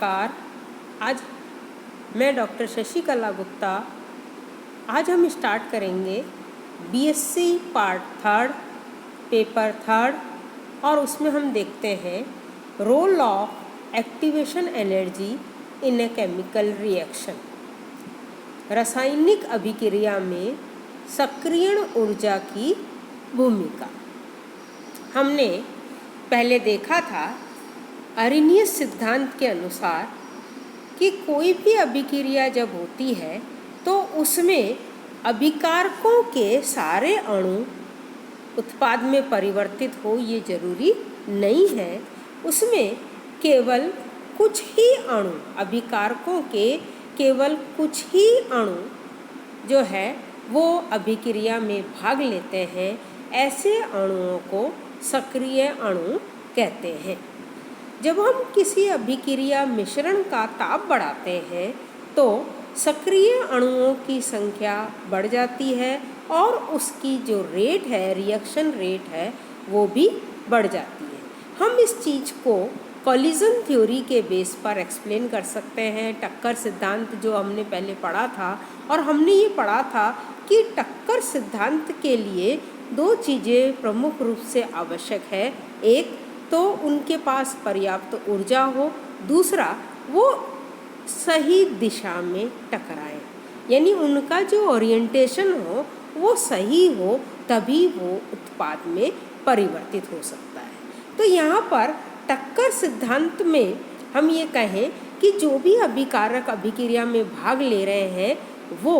नमस्कार। आज मैं डॉक्टर शशिकला गुप्ता। आज हम स्टार्ट करेंगे BSc part third, paper third, और उसमें हम देखते हैं role of activation energy in a chemical reaction. रासायनिक अभिक्रिया में सक्रियण ऊर्जा की भूमिका। हमने पहले देखा था अरेनियस सिद्धांत के अनुसार कि कोई भी अभिक्रिया जब होती है तो उसमें अभिकारकों के सारे अणु उत्पाद में परिवर्तित हो ये जरूरी नहीं है। उसमें केवल कुछ ही अणु, अभिकारकों के केवल कुछ ही अणु जो है वो अभिक्रिया में भाग लेते हैं। ऐसे अणुओं को सक्रिय अणु कहते हैं। जब हम किसी अभिक्रिया मिश्रण का ताप बढ़ाते हैं तो सक्रिय अणुओं की संख्या बढ़ जाती है और उसकी जो रेट है, रिएक्शन रेट है, वो भी बढ़ जाती है। हम इस चीज़ को कोलिजन थ्योरी के बेस पर एक्सप्लेन कर सकते हैं। टक्कर सिद्धांत जो हमने पहले पढ़ा था, और हमने ये पढ़ा था कि टक्कर सिद्धांत के लिए दो चीज़ें प्रमुख रूप से आवश्यक है। एक तो उनके पास पर्याप्त ऊर्जा हो, दूसरा वो सही दिशा में टकराएं, यानी उनका जो ओरिएंटेशन हो वो सही हो, तभी वो उत्पाद में परिवर्तित हो सकता है। तो यहाँ पर टक्कर सिद्धांत में हम ये कहें कि जो भी अभिकारक अभिक्रिया में भाग ले रहे हैं वो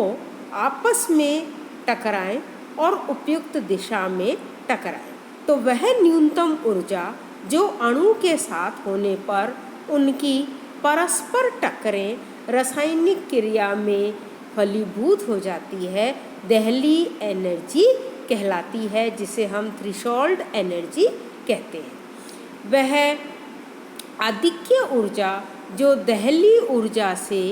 आपस में टकराएं और उपयुक्त दिशा में टकराएं, तो वह न्यूनतम ऊर्जा जो अणु के साथ होने पर उनकी परस्पर टक्करें रासायनिक क्रिया में फलीभूत हो जाती है, देहली एनर्जी कहलाती है, जिसे हम थ्रेशोल्ड एनर्जी कहते हैं। वह आधिक्य ऊर्जा जो देहली ऊर्जा से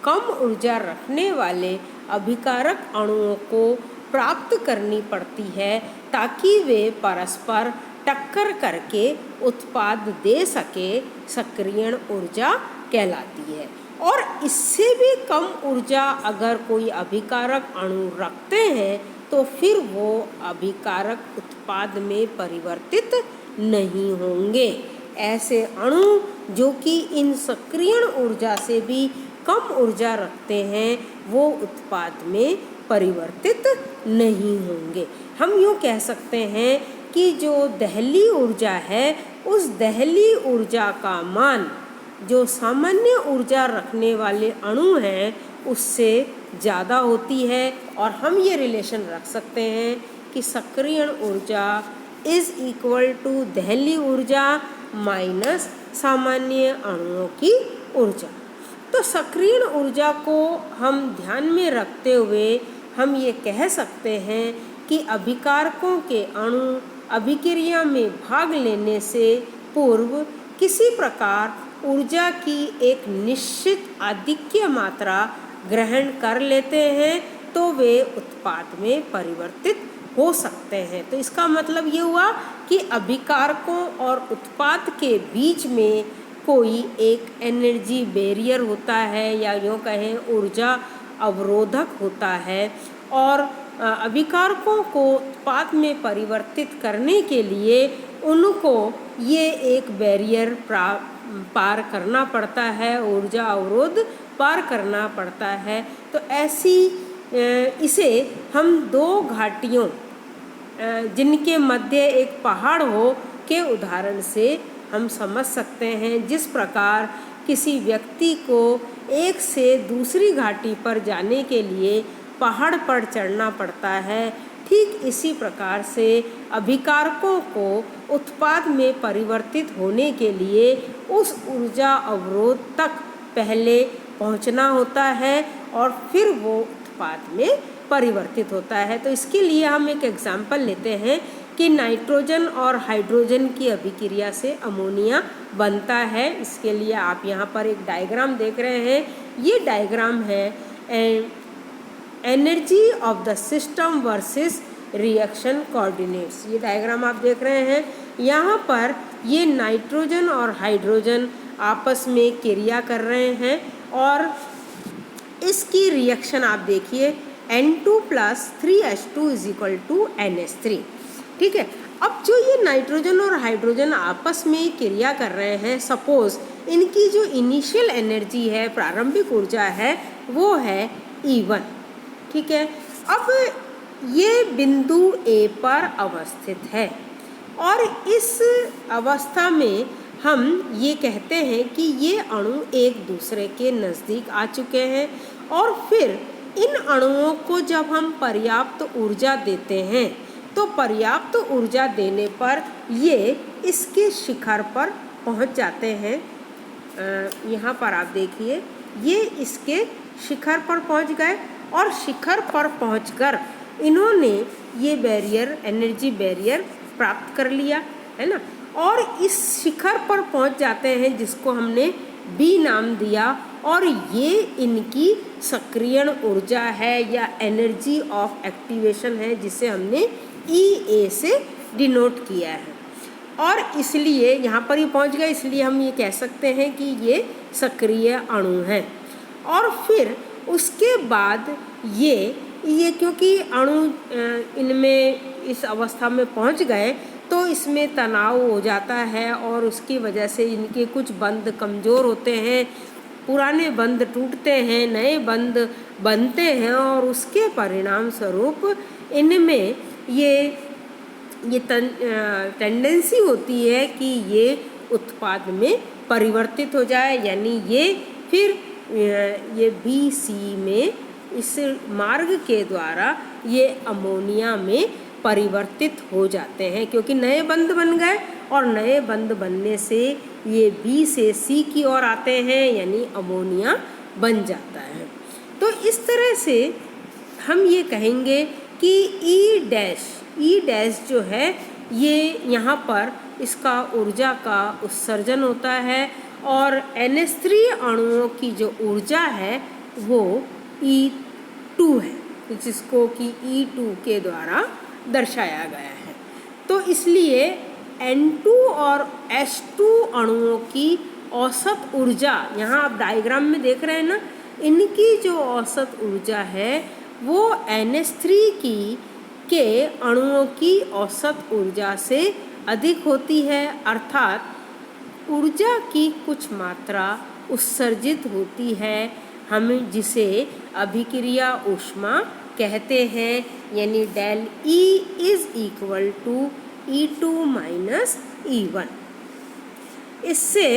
कम ऊर्जा रखने वाले अभिकारक अणुओं को प्राप्त करनी पड़ती है ताकि वे परस्पर टक्कर करके उत्पाद दे सके, सक्रियण ऊर्जा कहलाती है। और इससे भी कम ऊर्जा अगर कोई अभिकारक अणु रखते हैं तो फिर वो अभिकारक उत्पाद में परिवर्तित नहीं होंगे। ऐसे अणु जो कि इन सक्रियण ऊर्जा से भी कम ऊर्जा रखते हैं वो उत्पाद में परिवर्तित नहीं होंगे। हम यूँ कह सकते हैं कि जो देहली ऊर्जा है उस देहली ऊर्जा का मान जो सामान्य ऊर्जा रखने वाले अणु हैं उससे ज़्यादा होती है, और हम ये रिलेशन रख सकते हैं कि सक्रियण ऊर्जा इज़ इक्वल टू देहली ऊर्जा माइनस सामान्य अणुओं की ऊर्जा। तो सक्रियण ऊर्जा को हम ध्यान में रखते हुए हम ये कह सकते हैं कि अभिकारकों के अणु अभिक्रिया में भाग लेने से पूर्व किसी प्रकार ऊर्जा की एक निश्चित आधिक्य मात्रा ग्रहण कर लेते हैं तो वे उत्पाद में परिवर्तित हो सकते हैं। तो इसका मतलब ये हुआ कि अभिकारकों और उत्पाद के बीच में कोई एक एनर्जी बैरियर होता है, या यूँ कहें ऊर्जा अवरोधक होता है, और अभिकारकों को उत्पाद में परिवर्तित करने के लिए उनको ये एक बैरियर पार करना पड़ता है, ऊर्जा अवरोध पार करना पड़ता है। तो ऐसी इसे हम दो घाटियों जिनके मध्य एक पहाड़ हो के उदाहरण से हम समझ सकते हैं। जिस प्रकार किसी व्यक्ति को एक से दूसरी घाटी पर जाने के लिए पहाड़ पर चढ़ना पड़ता है, ठीक इसी प्रकार से अभिकारकों को उत्पाद में परिवर्तित होने के लिए उस ऊर्जा अवरोध तक पहले पहुंचना होता है और फिर वो उत्पाद में परिवर्तित होता है। तो इसके लिए हम एक एग्जाम्पल लेते हैं कि नाइट्रोजन और हाइड्रोजन की अभिक्रिया से अमोनिया बनता है। इसके लिए आप यहाँ पर एक डायग्राम देख रहे हैं। ये डायग्राम है energy of the system versus reaction coordinates. ये डायग्राम आप देख रहे हैं। यहाँ पर ये नाइट्रोजन और हाइड्रोजन आपस में क्रिया कर रहे हैं और इसकी रिएक्शन आप देखिए N2 + 3H2 = NH3। ठीक है। अब जो ये नाइट्रोजन और हाइड्रोजन आपस में क्रिया कर रहे हैं, सपोज इनकी जो इनिशियल एनर्जी है, प्रारंभिक ऊर्जा है, वो है E1। ठीक है। अब ये बिंदु A पर अवस्थित है और इस अवस्था में हम ये कहते हैं कि ये अणु एक दूसरे के नज़दीक आ चुके हैं और फिर इन अणुओं को जब हम पर्याप्त ऊर्जा देते हैं तो पर्याप्त ऊर्जा देने पर ये इसके शिखर पर पहुंच जाते हैं। यहाँ पर आप देखिए ये इसके शिखर पर पहुंच गए और शिखर पर पहुंचकर इन्होंने ये बैरियर, एनर्जी बैरियर प्राप्त कर लिया, है ना। और इस शिखर पर पहुंच जाते हैं जिसको हमने बी नाम दिया और ये इनकी सक्रियण ऊर्जा है या एनर्जी ऑफ एक्टिवेशन है जिसे हमने EA से डिनोट किया है। और इसलिए यहाँ पर ही पहुँच गए, इसलिए हम ये कह सकते हैं कि ये सक्रिय अणु हैं। और फिर उसके बाद ये क्योंकि अणु इनमें इस अवस्था में पहुँच गए तो इसमें तनाव हो जाता है और उसकी वजह से इनके कुछ बंध कमज़ोर होते हैं, पुराने बंध टूटते हैं, नए बंध बनते हैं और उसके परिणाम स्वरूप इनमें ये टेंडेंसी होती है कि ये उत्पाद में परिवर्तित हो जाए, यानी ये फिर ये BC में इस मार्ग के द्वारा ये अमोनिया में परिवर्तित हो जाते हैं क्योंकि नए बंध बन गए और नए बंध बनने से ये B से C की ओर आते हैं यानी अमोनिया बन जाता है। तो इस तरह से हम ये कहेंगे कि E डैश जो है ये यहाँ पर इसका ऊर्जा का उत्सर्जन होता है और NH3 अणुओं की जो ऊर्जा है वो E2 है जिसको कि E2 के द्वारा दर्शाया गया है। तो इसलिए N2 और H2 अणुओं की औसत ऊर्जा, यहाँ आप डायग्राम में देख रहे हैं ना, इनकी जो औसत ऊर्जा है वो NH3 के अणुओं की औसत ऊर्जा से अधिक होती है, अर्थात ऊर्जा की कुछ मात्रा उत्सर्जित होती है, हम जिसे अभिक्रिया ऊष्मा कहते हैं, यानी डेल E = E2 - E1। इससे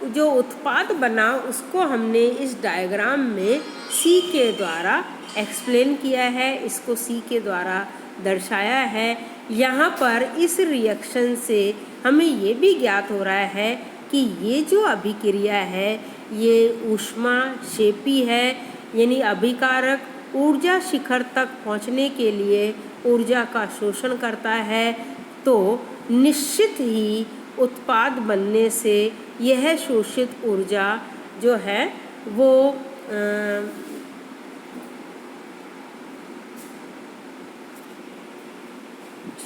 जो उत्पाद बना उसको हमने इस डायग्राम में C के द्वारा एक्सप्लेन किया है, इसको C के द्वारा दर्शाया है। यहाँ पर इस रिएक्शन से हमें ये भी ज्ञात हो रहा है कि ये जो अभिक्रिया है ये ऊष्माक्षेपी है, यानी अभिकारक ऊर्जा शिखर तक पहुँचने के लिए ऊर्जा का शोषण करता है। तो निश्चित ही उत्पाद बनने से यह शोषित ऊर्जा जो है वो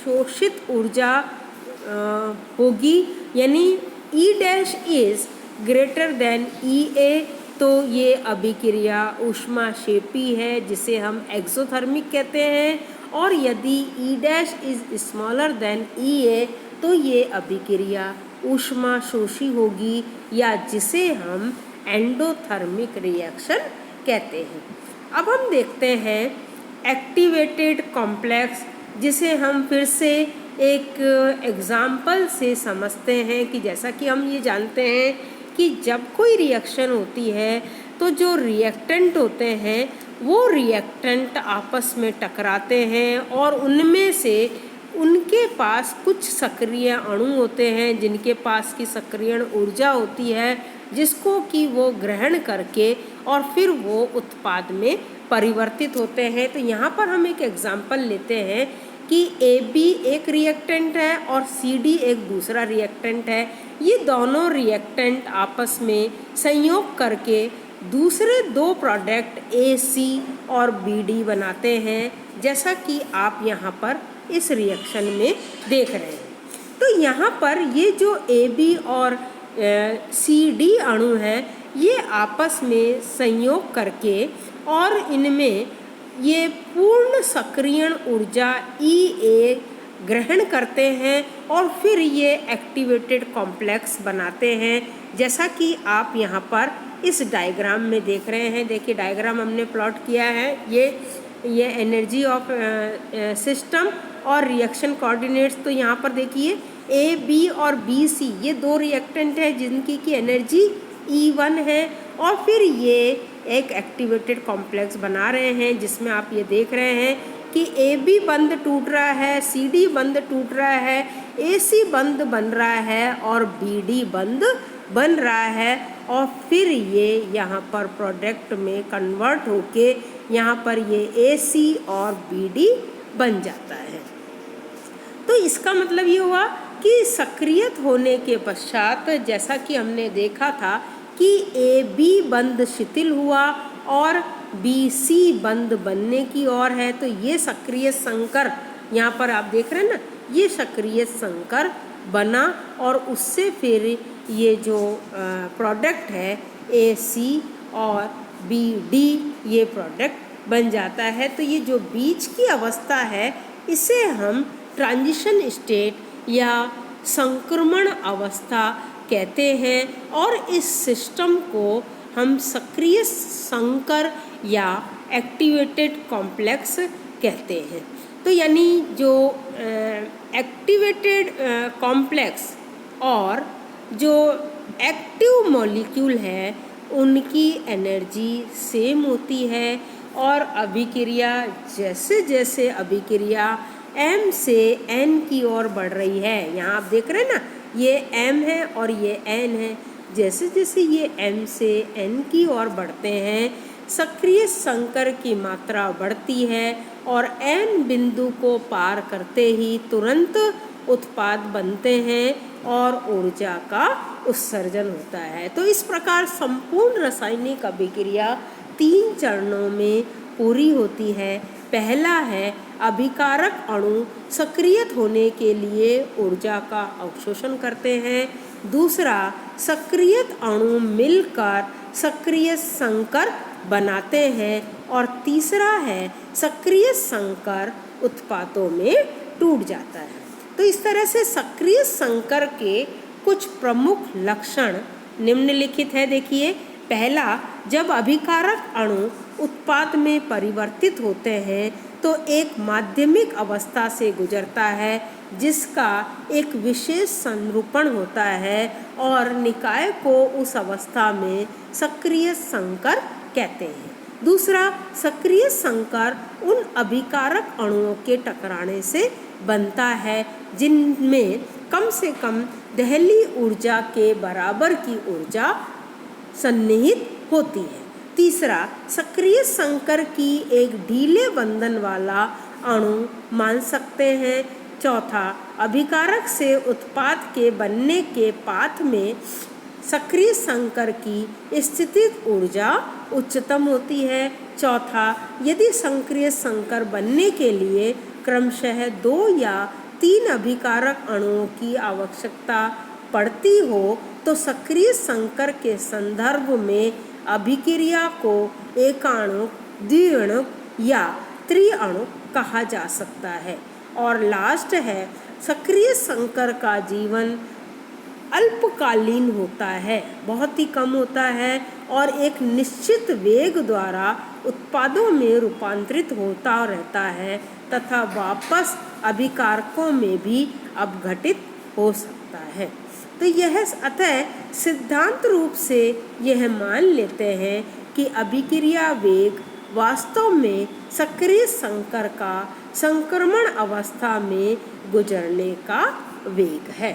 शोषित ऊर्जा होगी, यानी E' is greater than EA। तो ये अभिक्रिया ऊष्माक्षेपी है जिसे हम एक्सोथर्मिक कहते हैं, और यदि E' is smaller than EA तो ये अभिक्रिया ऊष्माशोषी होगी या जिसे हम एंडोथर्मिक रिएक्शन कहते हैं। अब हम देखते हैं एक्टिवेटेड कॉम्प्लेक्स, जिसे हम फिर से एक एग्जाम्पल से समझते हैं कि जैसा कि हम ये जानते हैं कि जब कोई रिएक्शन होती है तो जो रिएक्टेंट होते हैं वो रिएक्टेंट आपस में टकराते हैं और उनमें से उनके पास कुछ सक्रिय अणु होते हैं जिनके पास की सक्रियण ऊर्जा होती है, जिसको कि वो ग्रहण करके और फिर वो उत्पाद में परिवर्तित होते हैं। तो यहाँ पर हम एक एग्जाम्पल लेते हैं कि AB एक रिएक्टेंट है और CD एक दूसरा रिएक्टेंट है। ये दोनों रिएक्टेंट आपस में संयोग करके दूसरे दो प्रोडक्ट AC और BD बनाते हैं, जैसा कि आप यहाँ पर इस रिएक्शन में देख रहे हैं। तो यहाँ पर ये जो AB और CD अणु हैं, ये आपस में संयोग करके और इनमें ये पूर्ण सक्रियण ऊर्जा EA ग्रहण करते हैं और फिर ये एक्टिवेटेड कॉम्प्लेक्स बनाते हैं, जैसा कि आप यहाँ पर इस डायग्राम में देख रहे हैं। देखिए डायग्राम हमने प्लॉट किया है, ये एनर्जी ऑफ सिस्टम और रिएक्शन कोऑर्डिनेट्स। तो यहाँ पर देखिए AB और BC ये दो रिएक्टेंट हैं जिनकी की एनर्जी E1 है, और फिर ये एक एक्टिवेटेड कॉम्प्लेक्स बना रहे हैं जिसमें आप ये देख रहे हैं कि AB बंद टूट रहा है, CD बंद टूट रहा है, AC बंद बन रहा है और BD बंद बन रहा है, और फिर ये यहाँ पर प्रोडक्ट में कन्वर्ट होके यहाँ पर ये AC और BD बन जाता है। तो इसका मतलब ये हुआ कि सक्रियत होने के पश्चात जैसा कि हमने देखा था कि AB बंद शिथिल हुआ और BC बंद बनने की ओर है, तो ये सक्रिय संकर यहाँ पर आप देख रहे हैं ना, ये सक्रिय संकर बना और उससे फिर ये जो प्रोडक्ट है AC और BD ये प्रोडक्ट बन जाता है। तो ये जो बीच की अवस्था है इसे हम ट्रांजिशन स्टेट या संक्रमण अवस्था कहते हैं, और इस सिस्टम को हम सक्रिय संकर या एक्टिवेटेड कॉम्प्लेक्स कहते हैं। तो यानी जो एक्टिवेटेड कॉम्प्लेक्स और जो एक्टिव मॉलिक्यूल है उनकी एनर्जी सेम होती है, और अभिक्रिया जैसे जैसे अभिक्रिया M से N की ओर बढ़ रही है, यहाँ आप देख रहे हैं ना, ये M है और ये N है, जैसे जैसे ये M से N की ओर बढ़ते हैं सक्रिय संकर की मात्रा बढ़ती है और N बिंदु को पार करते ही तुरंत उत्पाद बनते हैं और ऊर्जा का उत्सर्जन होता है। तो इस प्रकार संपूर्ण रासायनिक अभिक्रिया 3 चरणों में पूरी होती है। पहला है अभिकारक अणु सक्रियत होने के लिए ऊर्जा का अवशोषण करते हैं। दूसरा, सक्रियत अणु मिलकर सक्रिय संकर बनाते हैं, और तीसरा है सक्रिय संकर उत्पादों में टूट जाता है। तो इस तरह से सक्रिय संकर के कुछ प्रमुख लक्षण निम्नलिखित है। देखिए, पहला, जब अभिकारक अणु उत्पाद में परिवर्तित होते हैं तो एक माध्यमिक अवस्था से गुजरता है जिसका एक विशेष संरूपण होता है और निकाय को उस अवस्था में सक्रिय संकर कहते हैं। दूसरा, सक्रिय संकर उन अभिकारक अणुओं के टकराने से बनता है जिनमें कम से कम दहली ऊर्जा के बराबर की ऊर्जा सन्निहित होती है। तीसरा, सक्रिय संकर की एक ढीले बंधन वाला अणु मान सकते हैं। चौथा, अभिकारक से उत्पाद के बनने के पाथ में सक्रिय संकर की स्थितिज ऊर्जा उच्चतम होती है। चौथा, यदि सक्रिय संकर बनने के लिए क्रमशः 2 या 3 अभिकारक अणुओं की आवश्यकता पड़ती हो तो सक्रिय संकर के संदर्भ में अभिक्रिया को एकाणुक, द्विअणुक या त्रिअणुक कहा जा सकता है। और लास्ट है, सक्रिय संकर का जीवन अल्पकालीन होता है, बहुत ही कम होता है और एक निश्चित वेग द्वारा उत्पादों में रूपांतरित होता रहता है तथा वापस अभिकारकों में भी अपघटित हो सकता है। तो यह अतः सिद्धांत रूप से यह मान लेते हैं कि अभिक्रिया वेग वास्तव में सक्रिय संकर का संक्रमण अवस्था में गुजरने का वेग है।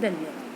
धन्यवाद।